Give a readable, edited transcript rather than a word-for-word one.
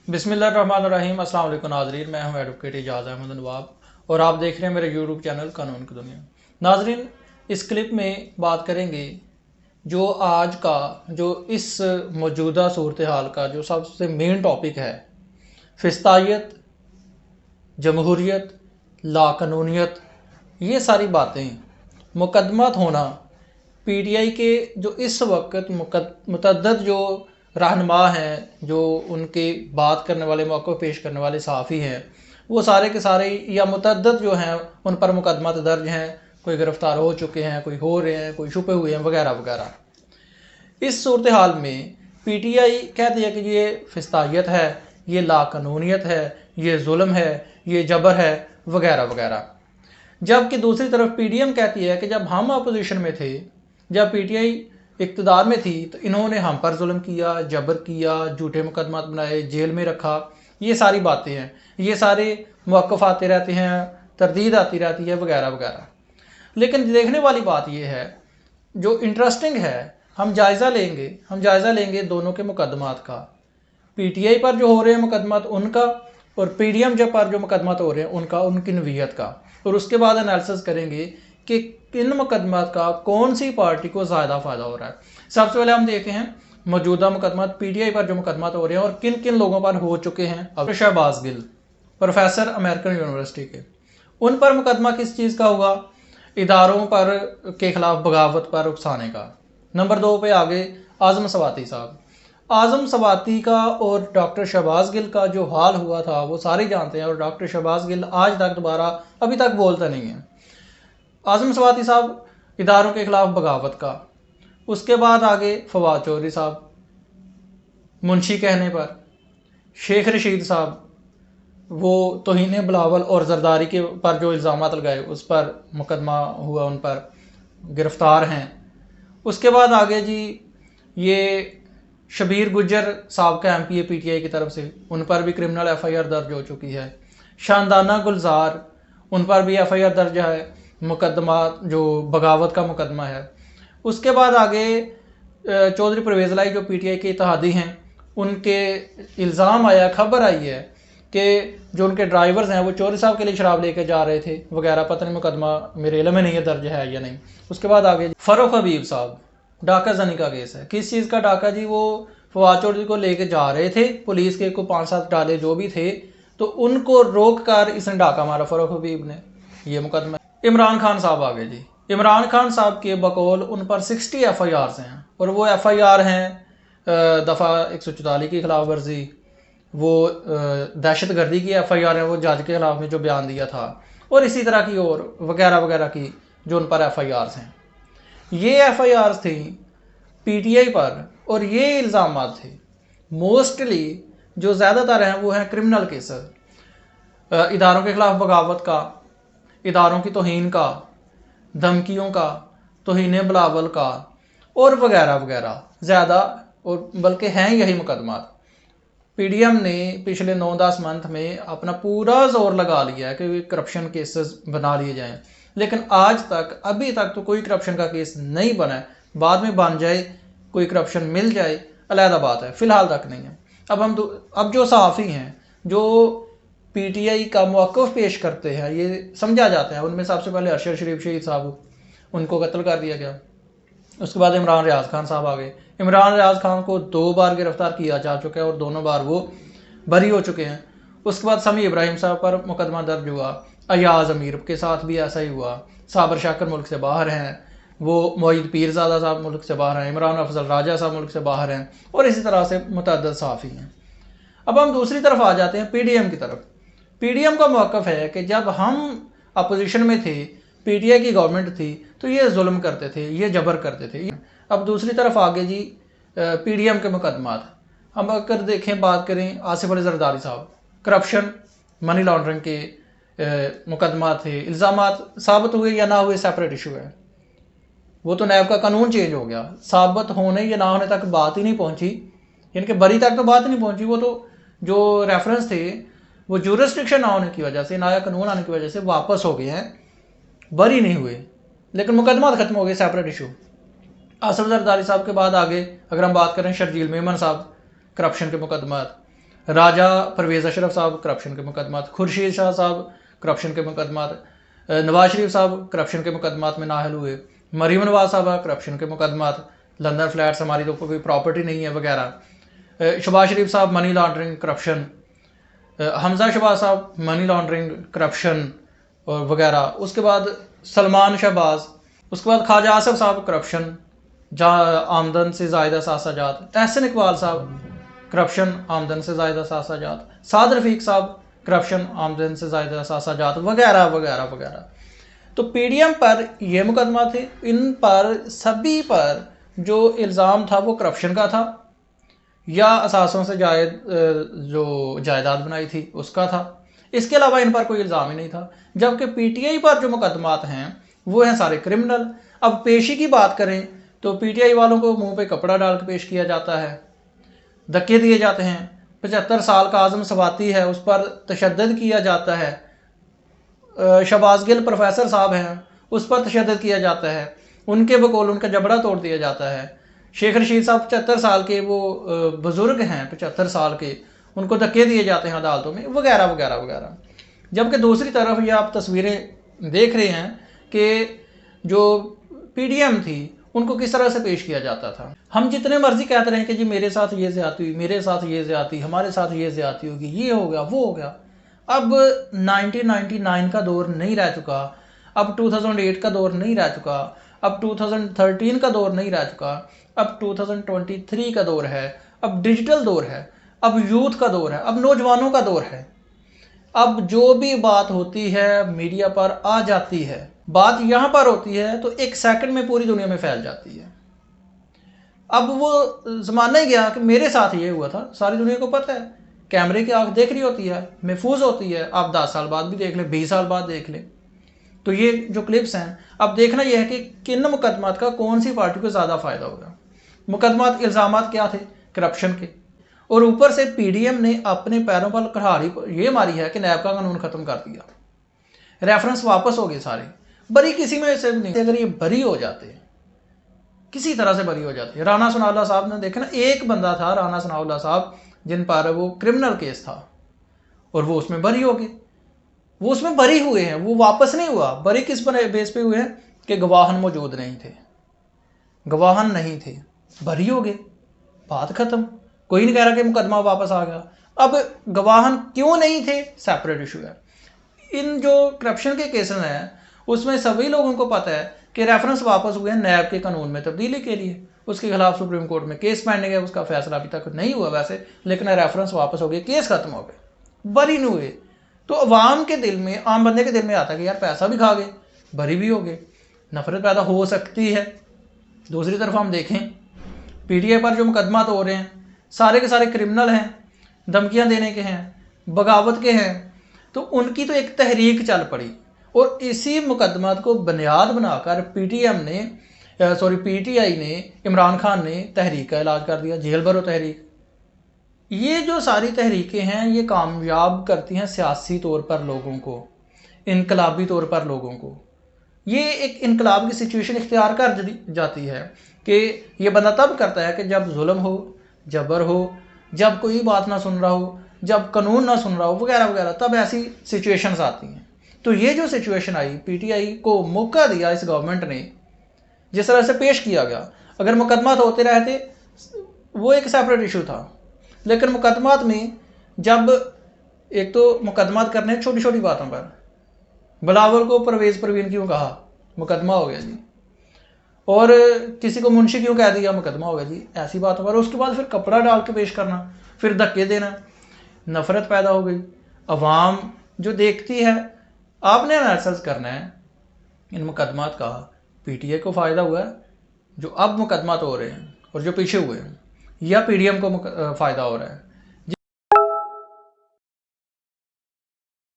बिस्मिल्लाहिर्रहमानिर्रहीम। अस्सलाम वालेकुम नाज़रीन, मैं हूं एडवोकेट इजाज़ अहमद नवाब और आप देख रहे हैं मेरे यूट्यूब चैनल कानून की दुनिया। नाज़रीन, इस क्लिप में बात करेंगे जो आज का जो इस मौजूदा सूरत हाल का जो सबसे मेन टॉपिक है, फिस्तायत, जमहूरियत, लाकानूनियत, ये सारी बातें मुकदमात होना। पीटीआई के जो इस वक्त मुतअद्दिद जो रहनुमा हैं, जो उनके बात करने वाले, मौक़िफ़ पेश करने वाले सहाफ़ी हैं, वो सारे के सारे या मुतअद्दिद जो हैं उन पर मुकदमात दर्ज हैं। कोई गिरफ़्तार हो चुके हैं, कोई हो रहे हैं, कोई छुपे हुए हैं, वगैरह वगैरह। इस सूरत हाल में पीटीआई कहती है कि ये फिस्तायत है, ये लाकानूनियत है, ये जुल्म है, ये जबर है, वगैरह वगैरह। जबकि दूसरी तरफ पीडीएम कहती है कि जब हम अपोजिशन में थे, जब पीटीआई इक़्तिदार में थी, तो इन्होंने हम पर जुल्म किया, जबर किया, झूठे मुकदमात बनाए, जेल में रखा। ये सारी बातें हैं, ये सारे मौक़िफ़ आते रहते हैं, तरदीद आती रहती है, वगैरह वगैरह। लेकिन देखने वाली बात यह है, जो इंटरेस्टिंग है, हम जायज़ा लेंगे दोनों के मुकदमात का। पीटीआई पर जो हो रहे हैं मुकदमात उनका, और पीडीएम जब पर जो मुकदमात हो रहे हैं उनका, उनकी नवीयत का। और उसके बाद एनालिसिस करेंगे कि इन मुकदमात का कौन सी पार्टी को ज़्यादा फ़ायदा हो रहा है। सबसे पहले हम देखें हैं मौजूदा मुकदमात पीटीआई पर जो मुकदमात हो रहे हैं और किन किन लोगों पर हो चुके हैं। अब Shahbaz Gill, professor American university के, उन पर मुकदमा किस चीज़ का हुआ? इदारों पर के खिलाफ बगावत पर उकसाने का। नंबर 2 पे आगे आज़म सवाती साहब। आज़म सवाती का और डॉक्टर शहबाज गिल का जो हाल हुआ था वो सारे जानते हैं, और डॉक्टर शहबाज गिल आज तक दोबारा अभी तक बोलते नहीं हैं। आज़म सवाती साहब इदारों के खिलाफ बगावत का। उसके बाद आगे फवाद चौधरी साहब मुंशी कहने पर, शेख रशीद साहब वो तौहीन बिलावल और जरदारी के पर जो इल्ज़ाम लगाए उस पर मुकदमा हुआ, उन पर गिरफ़्तार हैं। उसके बाद आगे जी ये शबीर गुज्जर साहब का एमपीए पीटीआई की तरफ से, उन पर भी क्रिमिनल एफआईआर दर्ज हो चुकी है। शानदाना गुलजार, उन पर भी एफआईआर दर्ज है, मुकदमा जो बगावत का मुकदमा है। उसके बाद आगे चौधरी परवेज़ लाई जो पीटीआई के इत्तेहादी हैं, उनके इल्ज़ाम आया, खबर आई है कि जो उनके ड्राइवर्स हैं वो चौधरी साहब के लिए शराब लेके जा रहे थे, वगैरह। पता नहीं मुकदमा मेरे इल्म में नहीं है दर्ज है या नहीं। उसके बाद आगे फ़ारूक हबीब साहब, डाका जनी का केस है। किस चीज़ का डाका जी? वो फवाद चौधरी को लेके जा रहे थे, पुलिस के को 5-7 डाले जो भी थे, तो उनको रोक कर इसने डाका मारा फ़ारूक हबीब ने, ये मुकदमा। इमरान खान साहब आगे जी, इमरान खान साहब के बकौल उन पर 60 एफआईआर हैं, और वो एफआईआर हैं दफ़ा 144 की खिलाफ वर्जी, वो दहशत गर्दी की एफआईआर है, वो जज के खिलाफ में जो बयान दिया था, और इसी तरह की और वगैरह वगैरह की जो उन पर एफआईआर हैं। ये एफआईआर थी पीटीआई पर, और ये इल्ज़ाम थे मोस्टली जो ज़्यादातर हैं वो हैं क्रिमिनल केसेस, इदारों के खिलाफ बगावत का, इदारों की तौहीन का, धमकियों का, तौहीन बिलावल का, और वगैरह वगैरह ज़्यादा, और बल्कि हैं यही मुकदमात। पीडीएम ने पिछले 9-10 मंथ में अपना पूरा जोर लगा लिया है कि करप्शन केसेस बना लिए जाएं, लेकिन आज तक अभी तक तो कोई करप्शन का केस नहीं बना है। बाद में बन जाए, कोई करप्शन मिल जाए, अलहदा बात है, फ़िलहाल तक नहीं है। अब जो सहाफ़ी हैं जो पीटीआई का मौक़िफ़ पेश करते हैं, ये समझा जाता है। उनमें सबसे पहले अरशद शरीफ शहीद साहब, उनको कत्ल कर दिया गया। उसके बाद इमरान रियाज खान साहब आ गए। इमरान रियाज खान को 2 बार गिरफ़्तार किया जा चुका है और दोनों बार वो बरी हो चुके हैं। उसके बाद समी इब्राहिम साहब पर मुकदमा दर्ज हुआ। अयाज अमीर के साथ भी ऐसा ही हुआ। साबर शाकर मुल्क से बाहर हैं, वो मोईद पीरज़ादा साहब मुल्क से बाहर हैं, इमरान अफजल राजा साहब मुल्क से बाहर हैं, और इसी तरह से मुतअद्दिद सहाफ़ी हैं। अब हम दूसरी तरफ आ जाते हैं, पीडीएम की तरफ। पीडीएम का मौक़िफ़ है कि जब हम अपोजिशन में थे, पीटीआई की गवर्नमेंट थी, तो ये जुल्म करते थे, ये जबर करते थे। अब दूसरी तरफ आगे जी पीडीएम के मुकदमात हम अगर देखें, बात करें आसिफ अली जरदारी साहब, करप्शन, मनी लॉन्ड्रिंग के मुकदमा थे। इल्ज़ामात साबित हुए या ना हुए सेपरेट इशू है, वो तो नैब का कानून चेंज हो गया। साबित होने या ना होने तक बात ही नहीं पहुंची, यानी कि बरी तक तो बात ही नहीं पहुंची। वो तो जो रेफरेंस थे वो जुरिस्डिक्शन ना होने की वजह से, नया कानून आने की वजह से वापस हो गए हैं, बरी नहीं हुए, लेकिन मुकदमा खत्म हो गए, सेपरेट इशू। आसिफ जरदारी साहब के बाद आगे अगर हम बात करें शर्जील मेमन साहब, करप्शन के मुकदमात, राजा परवेज़ अशरफ साहब करप्शन के मुकदमात, खुर्शीद शाह साहब करप्शन के मुकदमात, नवाज शरीफ साहब करप्शन के मुकदमात में नाहल हुए, मरीम नवाज साहबा करप्शन के मुकदमात, लंदन फ्लैट्स हमारी तो कोई प्रॉपर्टी नहीं है वगैरह, शहबाज शरीफ साहब money laundering corruption, Hamza Shahbaz साहब मनी लॉन्ड्रिंग करप्शन और वगैरह। उसके बाद सलमान शहबाज, उसके बाद ख्वाजा आसिफ साहब करप्शन, जहाँ आमदन से ज़ायदा सासाजात, एहसन इकबाल साहब करप्शन, आमदन से ज़ायदा सासाजात, साद रफ़ीक साहब करप्शन, आमदन से ज़ायदा सासाजात वगैरह वगैरह वगैरह। तो पीडीएम पर ये मुकदमा थे, इन पर सभी पर जो इल्ज़ाम था वो करप्शन का था या असासों से जायद जो जायदाद बनाई थी उसका था। इसके अलावा इन पर कोई इल्ज़ाम ही नहीं था। जबकि पीटीआई पर जो मुकदमात हैं वो हैं सारे क्रिमिनल। अब पेशी की बात करें तो पीटीआई वालों को मुंह पे कपड़ा डाल के पेश किया जाता है, धक्के दिए जाते हैं। 75 साल का आज़म सवाती है, उस पर तशद्दुद किया जाता है। शहबाज गिल प्रोफेसर साहब हैं, उस पर तशद्दुद किया जाता है, उनके बकौल उनका जबड़ा तोड़ दिया जाता है। शेख रशीद साहब 75 साल के, वो बुज़ुर्ग हैं 75 साल के, उनको धक्के दिए जाते हैं अदालतों में वगैरह वगैरह वगैरह। जबकि दूसरी तरफ ये आप तस्वीरें देख रहे हैं कि जो पीडीएम थी उनको किस तरह से पेश किया जाता था। हम जितने मर्जी कहते रहे कि जी मेरे साथ ये ज़्यादती हुई, मेरे साथ ये ज़्यादती, हमारे साथ ये ज़्यादती होगी, ये हो गया वो हो गया। अब 1999 का दौर नहीं रह चुका, अब 2008 का दौर नहीं रह चुका, अब 2013 का दौर नहीं रह चुका, अब 2023 का दौर है, अब डिजिटल दौर है, अब यूथ का दौर है, अब नौजवानों का दौर है। अब जो भी बात होती है मीडिया पर आ जाती है, बात यहाँ पर होती है तो 1 सेकंड में पूरी दुनिया में फैल जाती है। अब वो ज़माना ही गया कि मेरे साथ ये हुआ था, सारी दुनिया को पता है, कैमरे की आंख देख रही होती है, महफूज होती है। आप 10 साल बाद भी देख लें, 20 साल बाद देख लें। तो ये जो क्लिप्स हैं, अब देखना यह है कि किन मुकदमात का कौन सी पार्टी को ज़्यादा फ़ायदा होगा। मुकदमात इल्ज़ामात क्या थे? करप्शन के। और ऊपर से पीडीएम ने अपने पैरों पर कुल्हाड़ी ये मारी है कि नैब का कानून ख़त्म कर दिया, रेफरेंस वापस हो गए सारे, बरी किसी में से नहीं। अगर ये बरी हो जाते, किसी तरह से बरी हो जाती है। राना सनाउल्लाह साहब ने देखा ना, एक बंदा था राना सनाउल्लाह साहब जिन पर वो क्रिमिनल केस था और वो उसमें बरी हो गए, वो उसमें बरी हुए हैं, वो वापस नहीं हुआ। बरी किस बेस पे हुए हैं कि गवाहन मौजूद नहीं थे, गवाहन नहीं थे, बरी हो गए, बात खत्म। कोई नहीं कह रहा कि मुकदमा वापस आ गया। अब गवाहन क्यों नहीं थे, सेपरेट इशू है। इन जो करप्शन के केसेस हैं उसमें सभी लोगों को पता है कि रेफरेंस वापस हुए हैं नैब के कानून में तब्दीली के लिए। उसके खिलाफ सुप्रीम कोर्ट में केस पेंडिंग है, उसका फैसला अभी तक नहीं हुआ वैसे, लेकिन रेफरेंस वापस हो गए, केस खत्म हो गए, बरी नहीं हुए। तो अवाम के दिल में, आम बंदे के दिल में आता है कि यार पैसा भी खा गए, बरी भी हो गए, नफरत पैदा हो सकती है। दूसरी तरफ हम देखें पीटीआई पर जो मुकदमा तो हो रहे हैं सारे के सारे क्रिमिनल हैं, धमकियां देने के हैं, बगावत के हैं। तो उनकी तो एक तहरीक चल पड़ी और इसी मुकदमात को बुनियाद बनाकर पीटीआई ने, इमरान खान ने तहरीक का इलाज कर दिया, जेल भरो तहरीक। ये जो सारी तहरीकें हैं ये कामयाब करती हैं सियासी तौर पर लोगों को, इनकलाबी तौर पर लोगों को। ये एक इनकलाब की सिचुएशन इख्तियार कर जाती है कि ये बंदा तब करता है कि जब जुल्म हो, जबर हो, जब कोई बात ना सुन रहा हो, जब कानून ना सुन रहा हो वगैरह वगैरह, तब ऐसी सिचुएशंस आती हैं। तो ये जो सिचुएशन आई, पीटीआई को मौका दिया इस गवर्नमेंट ने, जिस तरह से पेश किया गया। अगर मुकदमात होते रहते वो एक सेपरेट इशू था, लेकिन मुकदमात में जब एक तो मुकदमात करने छोटी छोटी बातों पर, बिलावल को परवेज़ परवीन क्यों कहा, मुकदमा हो गया जी, और किसी को मुंशी क्यों कह दिया, मुकदमा हो गया जी, ऐसी बातों पर। उसके बाद फिर कपड़ा डाल के पेश करना, फिर धक्के देना, नफरत पैदा हो गई। अवाम जो देखती है, आपने एनालिसिस करना है इन मुकदमात का, पीटीआई को फ़ायदा हुआ है जो अब मुकदमात हो रहे हैं और जो पीछे हुए हैं, या पीडीएम को फ़ायदा हो रहा है।